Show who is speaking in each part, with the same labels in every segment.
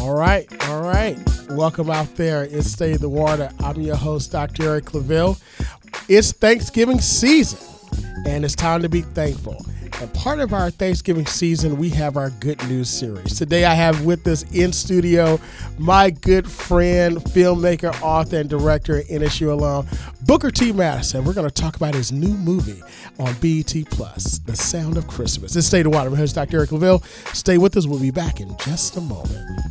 Speaker 1: All right. Welcome out there. It's Stay the Water. I'm your host, Dr. Eric Claville. It's Thanksgiving season, and it's time to be thankful. And part of our Thanksgiving season, we have our Good News series. Today, I have with us in studio my good friend, filmmaker, author, and director, NSU alum, Booker T. Mattison. We're going to talk about his new movie on BET+, The Sound of Christmas. It's Stay the Water. I'm your host, Dr. Eric Claville. Stay with us. We'll be back in just a moment.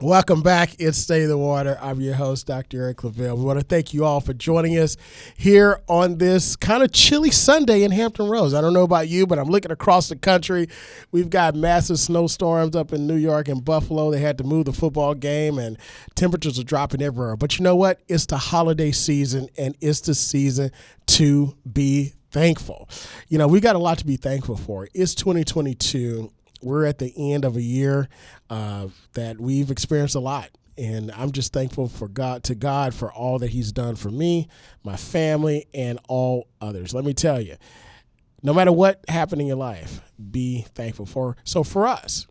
Speaker 1: Welcome back. It's Stay the Water. I'm your host, Dr. Eric Claville. We want to thank you all for joining us here on this kind of chilly Sunday in Hampton Roads. I don't know about you, but I'm looking across the country. We've got massive snowstorms up in New York and Buffalo. They had to move the football game, and temperatures are dropping everywhere. But you know what? It's the holiday season, and it's the season to be thankful. You know, we got a lot to be thankful for. It's 2022. We're at the end of a year that we've experienced a lot, and I'm just thankful for God for all that He's done for me, my family, and all others. Let me tell you, no matter what happened in your life, be thankful for. So for us,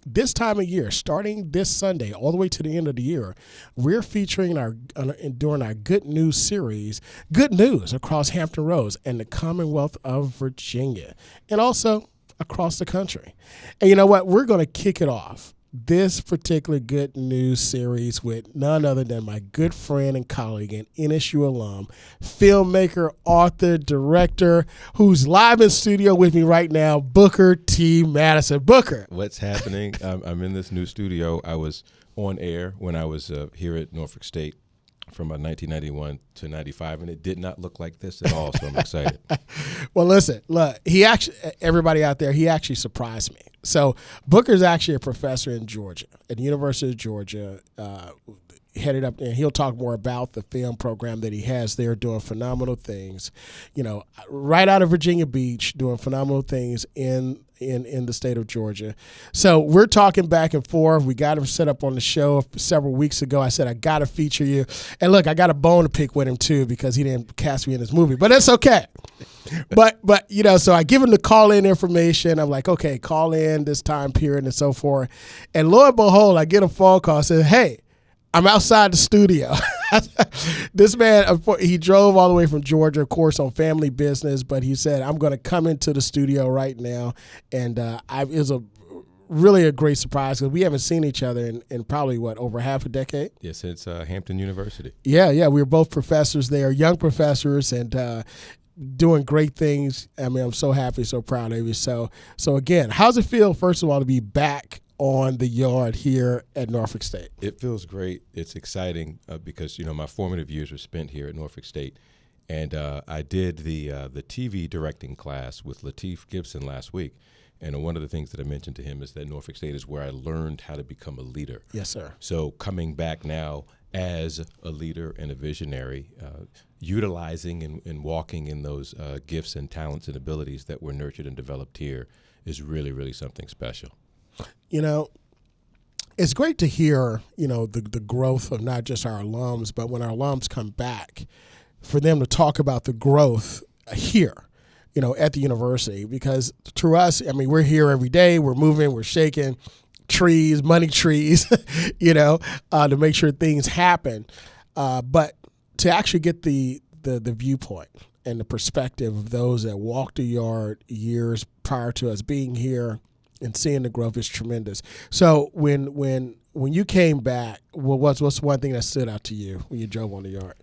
Speaker 1: this time of year, starting this Sunday all the way to the end of the year, we're featuring during our Good News series, good news across Hampton Roads and the Commonwealth of Virginia, and also across the country. And you know what? We're going to kick it off, this particular Good News series, with none other than my good friend and colleague and NSU alum, filmmaker, author, director, who's live in studio with me right now, Booker T. Mattison. Booker.
Speaker 2: What's happening? I'm in this new studio. I was on air when I was here at Norfolk State from 1991 to 95, and it did not look like this at all, so I'm excited.
Speaker 1: Well, listen, look, everybody out there, he actually surprised me. So Booker's actually a professor in Georgia, at the University of Georgia, headed up there. He'll talk more about the film program that he has there, doing phenomenal things, you know, right out of Virginia Beach, doing phenomenal things in the state of Georgia. So we're talking back and forth. We got him set up on the show several weeks ago. I said, I got to feature you. And look, I got a bone to pick with him too, because he didn't cast me in his movie, but that's okay. But you know, so I give him the call-in information. I'm like, okay, call in this time period and so forth. And lo and behold, I get a phone call, says, hey, I'm outside the studio. This man, he drove all the way from Georgia, of course, on family business, but he said, I'm going to come into the studio right now. And it was really a great surprise, because we haven't seen each other in probably, over half a decade?
Speaker 2: Yeah, since Hampton University.
Speaker 1: Yeah, we were both professors there, young professors, and doing great things. I mean, I'm so happy, so proud of you. So again, how's it feel, first of all, to be back on the yard here at Norfolk State?
Speaker 2: It feels great. It's exciting because, you know, my formative years were spent here at Norfolk State. And I did the TV directing class with Lateef Gibson last week. And one of the things that I mentioned to him is that Norfolk State is where I learned how to become a leader.
Speaker 1: Yes, sir.
Speaker 2: So coming back now as a leader and a visionary, utilizing and walking in those gifts and talents and abilities that were nurtured and developed here is really, really something special.
Speaker 1: You know, it's great to hear, you know, the growth of not just our alums, but when our alums come back, for them to talk about the growth here, you know, at the university. Because to us, I mean, we're here every day, we're moving, we're shaking trees, money trees, you know, to make sure things happen. But to actually get the viewpoint and the perspective of those that walked the yard years prior to us being here and seeing the growth is tremendous. So when you came back, what's one thing that stood out to you when you drove on the yard?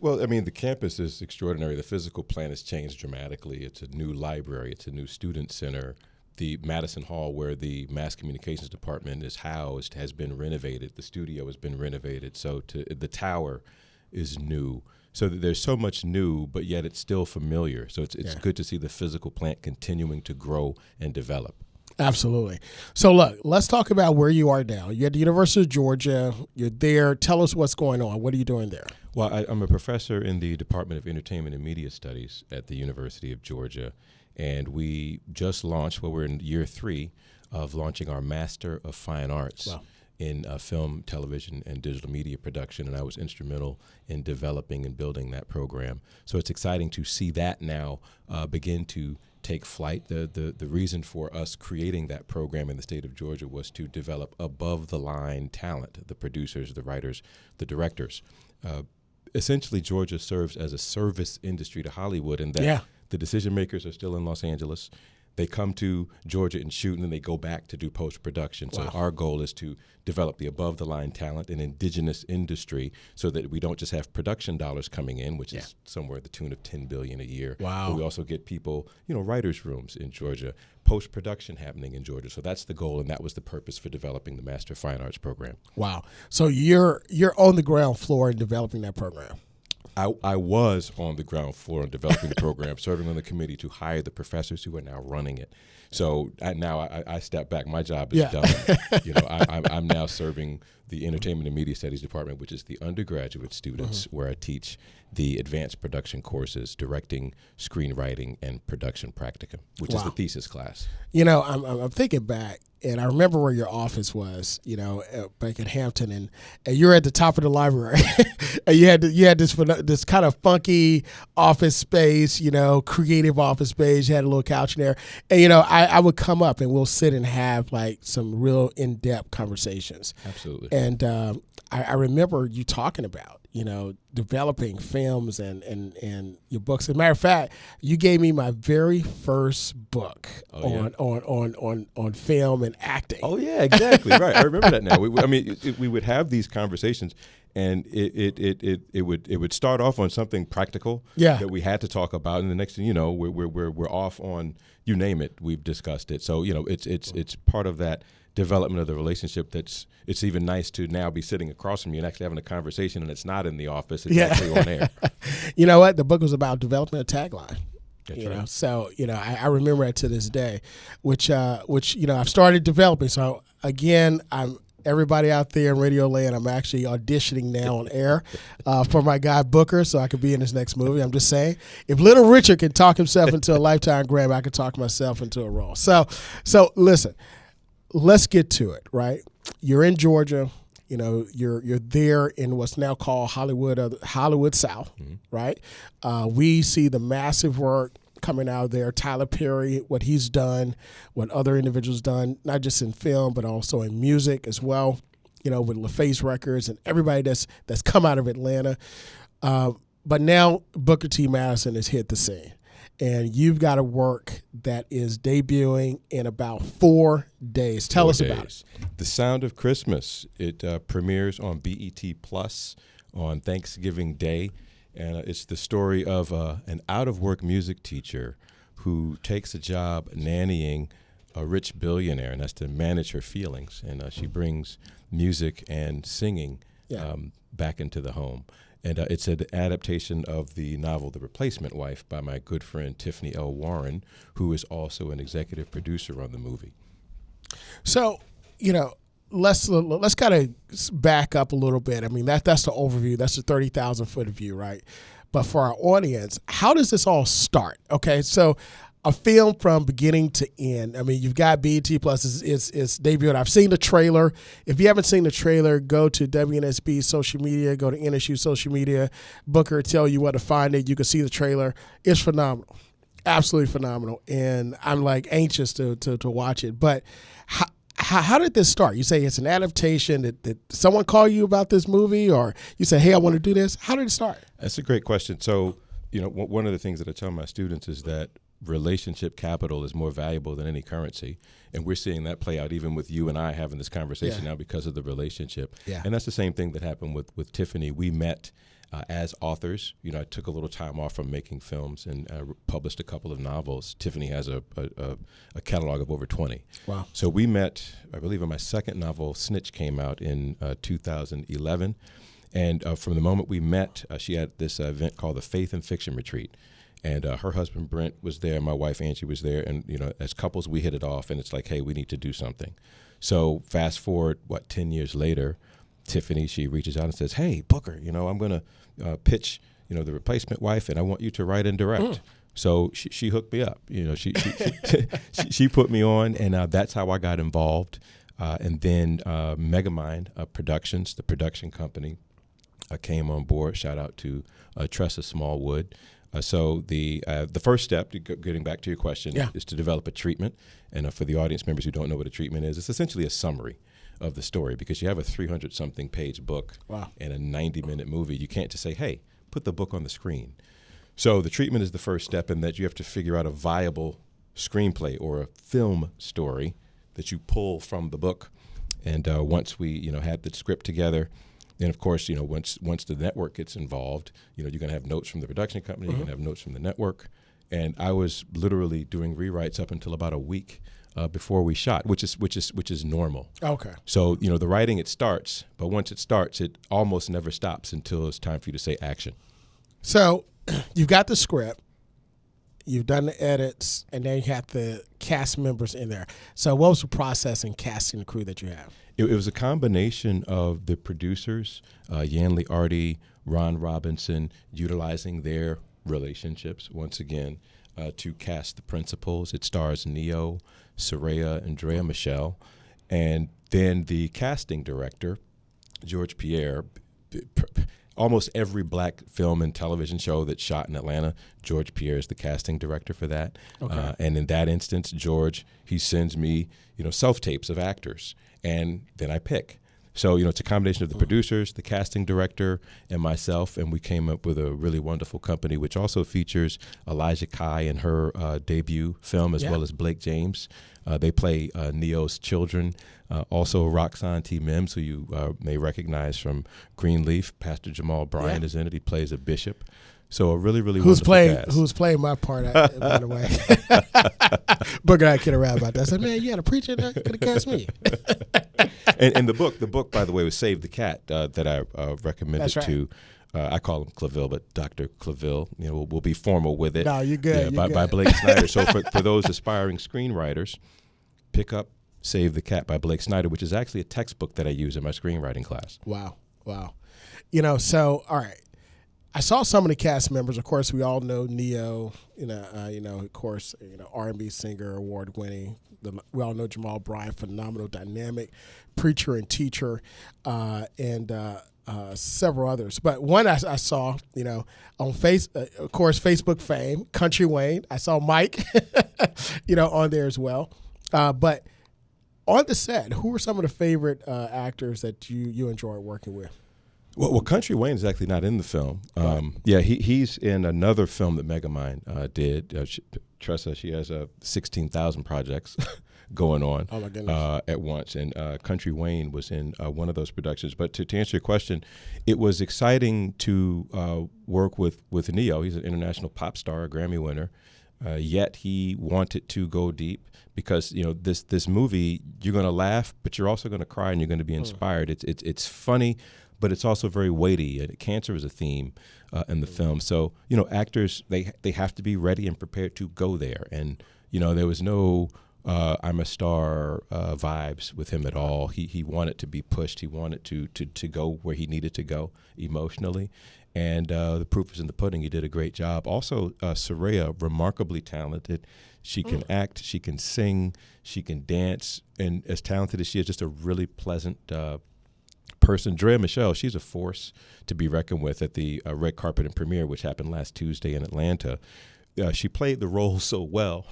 Speaker 2: Well, I mean, the campus is extraordinary. The physical plan has changed dramatically. It's a new library. It's a new student center. The Mattison Hall, where the mass communications department is housed, has been renovated. The studio has been renovated. So the tower is new. So there's so much new, but yet it's still familiar. So it's good to see the physical plant continuing to grow and develop.
Speaker 1: Absolutely. So look, let's talk about where you are now. You're at the University of Georgia. You're there. Tell us what's going on. What are you doing there?
Speaker 2: Well, I'm a professor in the Department of Entertainment and Media Studies at the University of Georgia. And we just launched, we're in year 3 of launching our Master of Fine Arts.
Speaker 1: Wow.
Speaker 2: In film, television, and digital media production, and I was instrumental in developing and building that program. So it's exciting to see that now begin to take flight. The reason for us creating that program in the state of Georgia was to develop above-the-line talent, the producers, the writers, the directors. Essentially, Georgia serves as a service industry to Hollywood, and that the decision makers are still in Los Angeles. They come to Georgia and shoot, and then they go back to do post-production. So our goal is to develop the above-the-line talent in indigenous industry so that we don't just have production dollars coming in, which is somewhere at the tune of $10 billion a year.
Speaker 1: Wow.
Speaker 2: But we also get people, writers' rooms in Georgia, post-production happening in Georgia. So that's the goal, and that was the purpose for developing the Master of Fine Arts program.
Speaker 1: Wow. So you're on the ground floor in developing that program.
Speaker 2: I was on the ground floor in developing the program, serving on the committee to hire the professors who are now running it. So I step back. My job is done. I'm now serving the Entertainment and Media Studies Department, which is the undergraduate students, where I teach the advanced production courses, directing, screenwriting, and production practicum, which is the thesis class.
Speaker 1: I'm thinking back, and I remember where your office was, back at Hampton, and you're at the top of the library, and you had this kind of funky office space, creative office space. You had a little couch in there, and I would come up and we'll sit and have like some real in-depth conversations.
Speaker 2: Absolutely.
Speaker 1: And I remember you talking about, developing films and your books. As a matter of fact, you gave me my very first book on film and acting.
Speaker 2: Oh yeah, exactly. Right. I remember that now. We would have these conversations, and it would start off on something practical that we had to talk about, and the next thing you know, we're off on, you name it, we've discussed it. So it's part of that development of the relationship it's even nice to now be sitting across from you and actually having a conversation, and it's not in the office, it's actually on air.
Speaker 1: You know what? The book was about developing a tagline.
Speaker 2: That's right.
Speaker 1: So I remember it to this day, which I've started developing. So again, everybody out there in Radio Land, I'm actually auditioning now on air for my guy Booker, so I could be in his next movie. I'm just saying, if Little Richard can talk himself into a Lifetime Grammy, I could talk myself into a role. So listen, let's get to it. Right, you're in Georgia. You're there in what's now called Hollywood South, right? We see the massive work coming out of there. Tyler Perry, what he's done, what other individuals done, not just in film but also in music as well. With LaFace Records and everybody that's come out of Atlanta. But now Booker T. Mattison has hit the scene. And you've got a work that is debuting in about 4 days. Tell us about it.
Speaker 2: The Sound of Christmas. It premieres on BET Plus on Thanksgiving Day. And it's the story of an out-of-work music teacher who takes a job nannying a rich billionaire, and that's to manage her feelings. And she brings music and singing back into the home. And it's an adaptation of the novel The Replacement Wife by my good friend Tiffany L. Warren, who is also an executive producer on the movie.
Speaker 1: So, let's kind of back up a little bit. I mean, that's the overview. That's the 30,000-foot view, right? But for our audience, how does this all start? Okay, so a film from beginning to end. I mean, you've got BET Plus is debuted. I've seen the trailer. If you haven't seen the trailer, go to WNSB social media, go to NSU social media. Booker tell you where to find it. You can see the trailer. It's phenomenal, absolutely phenomenal, and I'm like anxious to watch it. But how did this start? You say it's an adaptation. Did someone call you about this movie, or you say, hey, I want to do this? How did it start?
Speaker 2: That's a great question. So, one of the things that I tell my students is that relationship capital is more valuable than any currency. And we're seeing that play out even with you and I having this conversation now because of the relationship. Yeah. And that's the same thing that happened with Tiffany. We met as authors. I took a little time off from making films and published a couple of novels. Tiffany has a catalog of over 20. Wow. So we met, I believe in my second novel, Snitch, came out in 2011. And from the moment we met, she had this event called the Faith and Fiction Retreat. And her husband, Brent, was there. My wife, Angie, was there. And, as couples, we hit it off. And it's like, hey, we need to do something. So fast forward, 10 years later, Tiffany, she reaches out and says, hey, Booker, I'm going to pitch, The Replacement Wife, and I want you to write and direct. So she hooked me up. She put me on, and that's how I got involved. And then Megamind Productions, the production company, came on board. Shout out to Tressa Smallwood. So the first step, getting back to your question, is to develop a treatment. And for the audience members who don't know what a treatment is, it's essentially a summary of the story, because you have a 300-something page book and a 90-minute movie. You can't just say, hey, put the book on the screen. So the treatment is the first step, in that you have to figure out a viable screenplay or a film story that you pull from the book. And once we had the script together, then of course once the network gets involved, you're going to have notes from the production company, you're going to have notes from the network. And I was literally doing rewrites up until about a week before we shot, which is normal.
Speaker 1: Okay.
Speaker 2: So the writing, it starts, but once it starts, it almost never stops until it's time for you to say action.
Speaker 1: So you've got the script, you've done the edits, and then you have the cast members in there. So what was the process in casting the crew that you have?
Speaker 2: It was a combination of the producers, Yanli Artie, Ron Robinson, utilizing their relationships once again to cast the principals. It stars Neo, Soraya, and Drea Michelle, and then the casting director, George Pierre. Almost every black film and television show that's shot in Atlanta, George Pierre is the casting director for that. Okay. And in that instance, George, he sends me, self-tapes of actors, and then I pick. So, it's a combination of the producers, the casting director, and myself, and we came up with a really wonderful company, which also features Elijah Kai in her debut film, as well as Blake James. They play Neo's children. Also, Roxanne T. Mims, who you may recognize from Greenleaf. Pastor Jamal Bryant is in it. He plays a bishop. So a really, really wonderful cast.
Speaker 1: Who's playing my part, by the way. Booker and I kid around about that. I said, man, you had a preacher that could have cast me.
Speaker 2: and the book, by the way, was Save the Cat that I recommended to. I call him Claville, but Dr. Claville, we'll be formal with it.
Speaker 1: No, you're good.
Speaker 2: By Blake Snyder. So for those aspiring screenwriters, pick up Save the Cat by Blake Snyder, which is actually a textbook that I use in my screenwriting class.
Speaker 1: Wow. So, all right. I saw some of the cast members. Of course, we all know Neo, of course, R&B singer, award-winning. We all know Jamal Bryant, phenomenal, dynamic preacher and teacher, and several others. But one I saw, on of course, Facebook fame, Country Wayne. I saw Mike, on there as well. But on the set, who were some of the favorite actors that you enjoyed working with?
Speaker 2: Well, Country Wayne is actually not in the film. He's in another film that Megamind did. Tressa, she has 16,000 projects going on at once, and Country Wayne was in one of those productions. But to answer your question, it was exciting to work with Neo. He's an international pop star, a Grammy winner, yet he wanted to go deep. Because this movie, you're going to laugh, but you're also going to cry, and you're going to be inspired. It's funny, but it's also very weighty. And cancer is a theme in the film. So actors, they have to be ready and prepared to go there. And there was no I'm a star vibes with him at all. He wanted to be pushed. He wanted to go where he needed to go emotionally. And the proof is in the pudding. He did a great job. Also, Soraya, remarkably talented. She can act, she can sing, she can dance, and as talented as she is, just a really pleasant person. Drea Michelle, she's a force to be reckoned with at the red carpet and premiere, which happened last Tuesday in Atlanta. She played the role so well.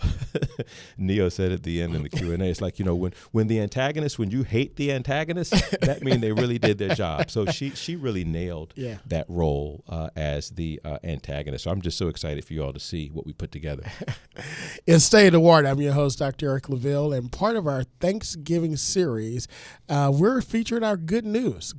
Speaker 2: Neo said at the end in the Q&A, it's like, when the antagonist, when you hate the antagonist, that means they really did their job. So she really nailed that role as the antagonist. So I'm just so excited for you all to see what we put together.
Speaker 1: In Stay in the Water, I'm your host, Dr. Eric Claville, and part of our Thanksgiving series, we're featuring our good news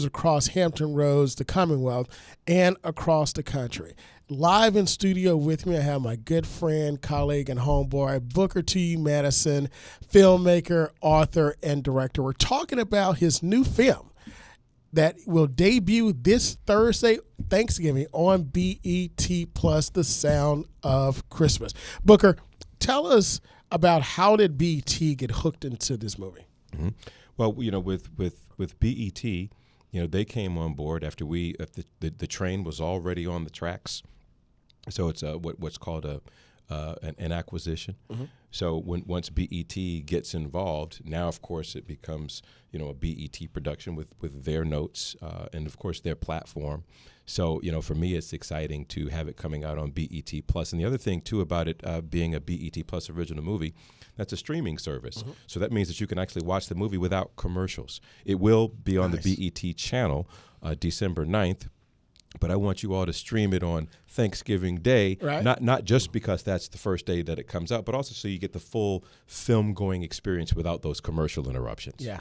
Speaker 1: across Hampton Roads, the Commonwealth, and across the country. Live in studio with me, I have my good friend, colleague, and homeboy, Booker T. Mattison, filmmaker, author, and director. We're talking about his new film that will debut this Thursday, Thanksgiving, on BET Plus, The Sound of Christmas. Booker, tell us about how did BET get hooked into this movie?
Speaker 2: Mm-hmm. Well, with BET, they came on board after the train was already on the tracks. So it's what's called an acquisition. So once BET gets involved, now of course it becomes a BET production with their notes and of course their platform. So for me it's exciting to have it coming out on BET Plus. And the other thing too about it being a BET Plus original movie, that's a streaming service. So that means that you can actually watch the movie without commercials. It will be on the BET channel December 9th. But I want you all to stream it on Thanksgiving Day,
Speaker 1: right.
Speaker 2: not just because that's the first day that it comes out, but also so you get the full film-going experience without those commercial interruptions.
Speaker 1: Yeah.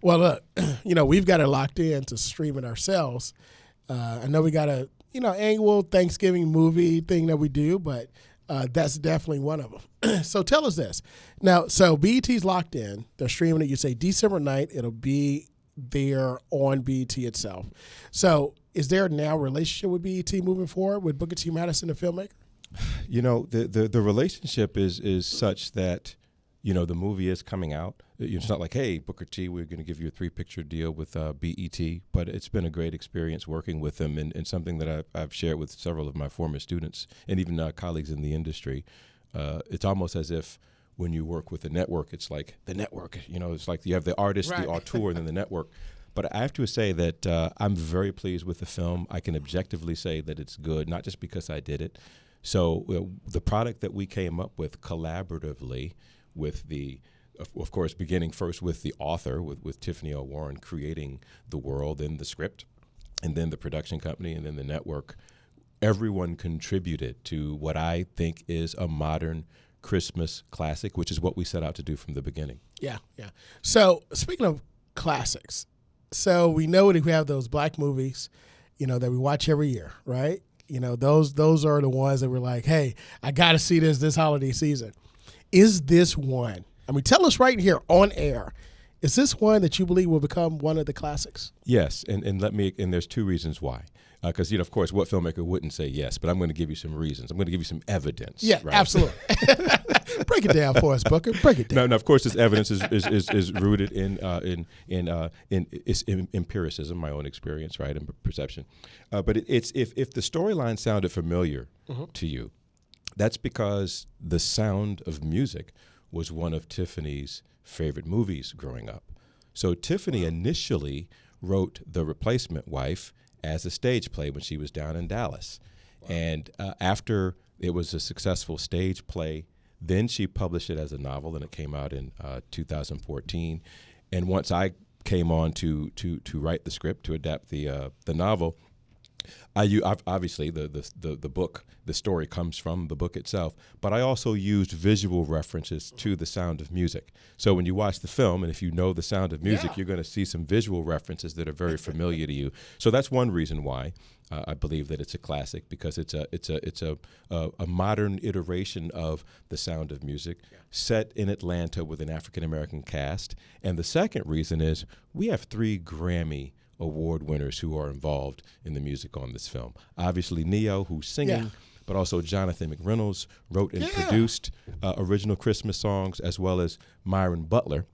Speaker 1: Well, look, we've got it locked in to stream it ourselves. I know we got a, annual Thanksgiving movie thing that we do, but that's definitely one of them. So tell us this. Now, so BET's locked in. They're streaming it. You say December 9th. It'll be there on BET itself. So is there now a relationship with BET moving forward with Booker T. Mattison, the filmmaker?
Speaker 2: The relationship is such that, the movie is coming out. It's not like, hey, Booker T., we're going to give you a 3-picture deal with BET, but it's been a great experience working with them and something that I've shared with several of my former students and even colleagues in the industry. It's almost as if when you work with a network, it's like the network, it's like you have the artist,
Speaker 1: right.
Speaker 2: the auteur, and then the network. But I have to say that I'm very pleased with the film. I can objectively say that it's good, not just because I did it. So the product that we came up with collaboratively with of course, beginning first with the author, with Tiffany L. Warren creating the world and the script, and then the production company, and then the network, everyone contributed to what I think is a modern Christmas classic, which is what we set out to do from the beginning.
Speaker 1: Yeah, yeah. So speaking of classics, so we know that we have those black movies, that we watch every year, right? Those are the ones that we're like, hey, I got to see this holiday season. Is this one? I mean, tell us right here on air. Is this one that you believe will become one of the classics?
Speaker 2: Yes, and there's 2 reasons why. Because, of course, what filmmaker wouldn't say yes, but I'm going to give you some reasons. I'm going to give you some evidence.
Speaker 1: Yeah,
Speaker 2: right?
Speaker 1: Absolutely. Break it down for us, Booker. Break it down.
Speaker 2: No, of course, this evidence is rooted in empiricism, my own experience, right, and perception. But it's if the storyline sounded familiar to you, that's because The Sound of Music was one of Tiffany's favorite movies growing up. So Tiffany initially wrote The Replacement Wife as a stage play when she was down in Dallas. Wow. And after it was a successful stage play, then she published it as a novel, and it came out in 2014. And once I came on to write the script, to adapt the novel, obviously the book, the story comes from the book itself, but I also used visual references to The Sound of Music. So when you watch the film, and if you know The Sound of Music, you're going to see some visual references that are very familiar to you. So that's one reason why I believe that it's a classic, because it's a modern iteration of The Sound of Music, set in Atlanta with an African American cast. And the second reason is we have 3 Grammy Award winners who are involved in the music on this film. Obviously, Neo, who's singing, but also Jonathan McReynolds wrote and produced original Christmas songs, as well as Myron Butler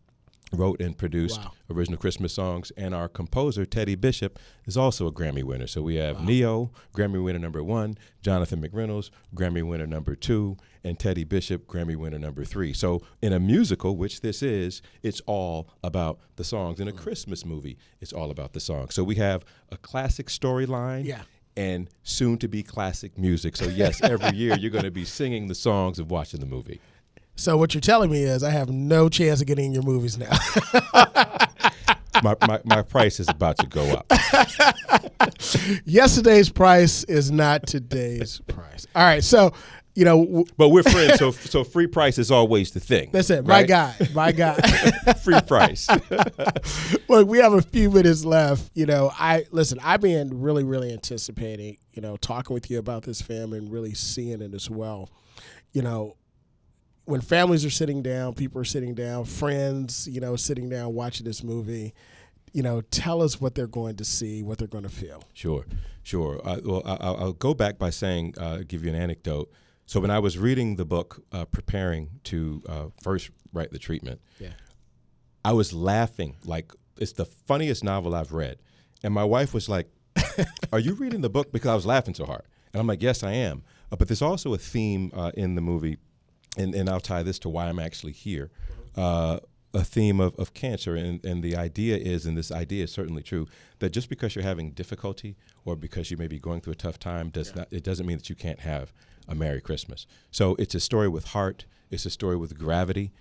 Speaker 2: wrote and produced original Christmas songs. And our composer, Teddy Bishop, is also a Grammy winner. So we have Neo, Grammy winner number 1, Jonathan McReynolds, Grammy winner number 2, and Teddy Bishop, Grammy winner number 3. So in a musical, which this is, it's all about the songs. In a Christmas movie, it's all about the songs. So we have a classic storyline and soon-to-be classic music. So yes, every year you're going to be singing the songs of watching the movie.
Speaker 1: So what you're telling me is I have no chance of getting in your movies now.
Speaker 2: My price is about to go up.
Speaker 1: Yesterday's price is not today's price. All right, so
Speaker 2: but we're friends, so free price is always the thing.
Speaker 1: That's it,
Speaker 2: right?
Speaker 1: my guy.
Speaker 2: Free price.
Speaker 1: Look, we have a few minutes left. I've been really, really anticipating, talking with you about this film and really seeing it as well. When families are sitting down, people are sitting down, friends, sitting down watching this movie, tell us what they're going to see, what they're going to feel.
Speaker 2: Sure. I'll go back by saying, give you an anecdote. So when I was reading the book, preparing to first write the treatment, I was laughing like it's the funniest novel I've read. And my wife was like, are you reading the book? Because I was laughing so hard. And I'm like, yes, I am. But there's also a theme in the movie, and I'll tie this to why I'm actually here. A theme of cancer, and the idea is, and this idea is certainly true, that just because you're having difficulty or because you may be going through a tough time it doesn't mean that you can't have a Merry Christmas. So it's a story with heart. It's a story with gravity.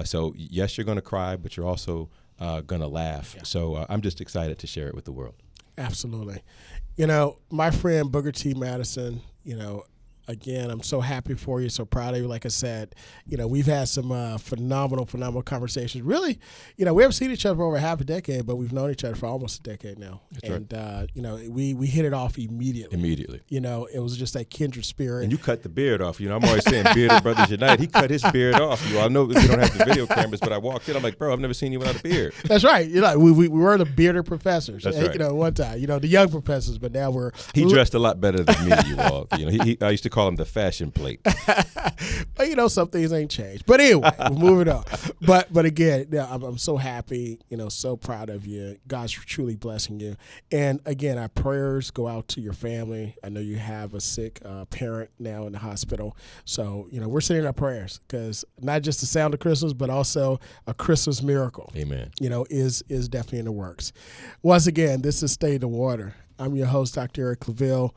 Speaker 2: So yes, you're going to cry, but you're also going to laugh. Yeah. So I'm just excited to share it with the world.
Speaker 1: Absolutely. My friend Booker T. Mattison, again, I'm so happy for you, so proud of you. Like I said, we've had some phenomenal conversations. Really, we haven't seen each other for over half a decade, but we've known each other for almost a decade now.
Speaker 2: That's
Speaker 1: right. We hit it off immediately. It was just that kindred spirit.
Speaker 2: And you cut the beard off. I'm always saying bearded brothers unite. He cut his beard off. I know we don't have the video cameras, but I walked in. I'm like, bro, I've never seen you without a beard.
Speaker 1: That's right. We were the bearded professors.
Speaker 2: That's right.
Speaker 1: One time, the young professors, but now we're.
Speaker 2: He dressed a lot better than me, you all. I used to call him the fashion plate.
Speaker 1: But some things ain't changed. But anyway, we're moving on. But again, I'm so happy, so proud of you. God's truly blessing you. And again, our prayers go out to your family. I know you have a sick parent now in the hospital. So, we're sending our prayers, because not just the sound of Christmas, but also a Christmas miracle.
Speaker 2: Amen.
Speaker 1: Is definitely in the works. Once again, this is Stay the Water. I'm your host, Dr. Eric Claville.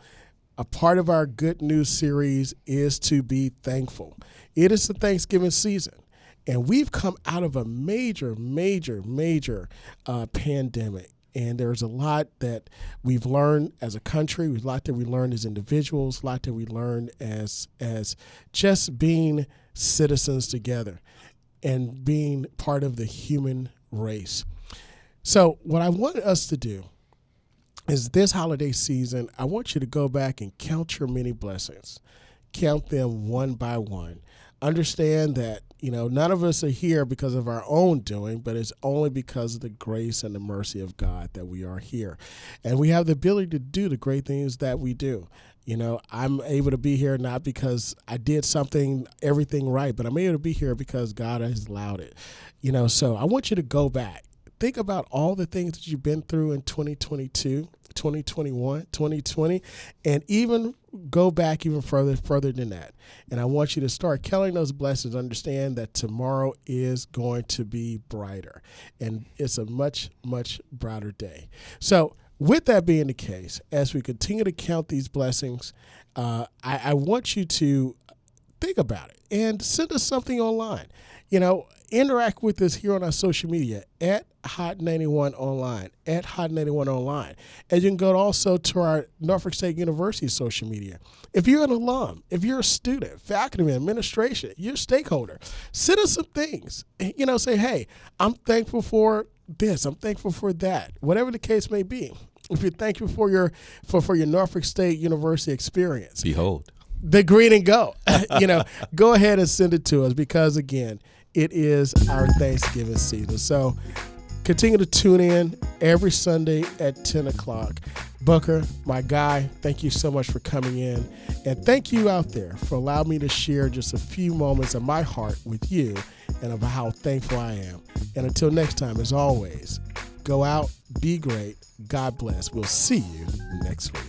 Speaker 1: A part of our good news series is to be thankful. It is the Thanksgiving season, and we've come out of a major pandemic. And there's a lot that we've learned as a country, a lot that we learned as individuals, a lot that we learned as just being citizens together and being part of the human race. So what I want us to do is this holiday season, I want you to go back and count your many blessings. Count them one by one. Understand that, none of us are here because of our own doing, but it's only because of the grace and the mercy of God that we are here. And we have the ability to do the great things that we do. I'm able to be here not because I did everything right, but I'm able to be here because God has allowed it. So I want you to go back. Think about all the things that you've been through in 2022, 2021, 2020, and even go back even further than that. And I want you to start counting those blessings. Understand that tomorrow is going to be brighter, and it's a much, much brighter day. So with that being the case, as we continue to count these blessings, I want you to think about it and send us something online. Interact with us here on our social media at Hot91 Online, at Hot91 Online. And you can go also to our Norfolk State University social media. If you're an alum, if you're a student, faculty, administration, you're a stakeholder, send us some things. Say, hey, I'm thankful for this, I'm thankful for that, whatever the case may be. If you're thankful for your Norfolk State University experience.
Speaker 2: Behold.
Speaker 1: The green and go. Go ahead and send it to us, because, again, it is our Thanksgiving season. So continue to tune in every Sunday at 10 o'clock. Booker, my guy, thank you so much for coming in. And thank you out there for allowing me to share just a few moments of my heart with you and of how thankful I am. And until next time, as always, go out, be great. God bless. We'll see you next week.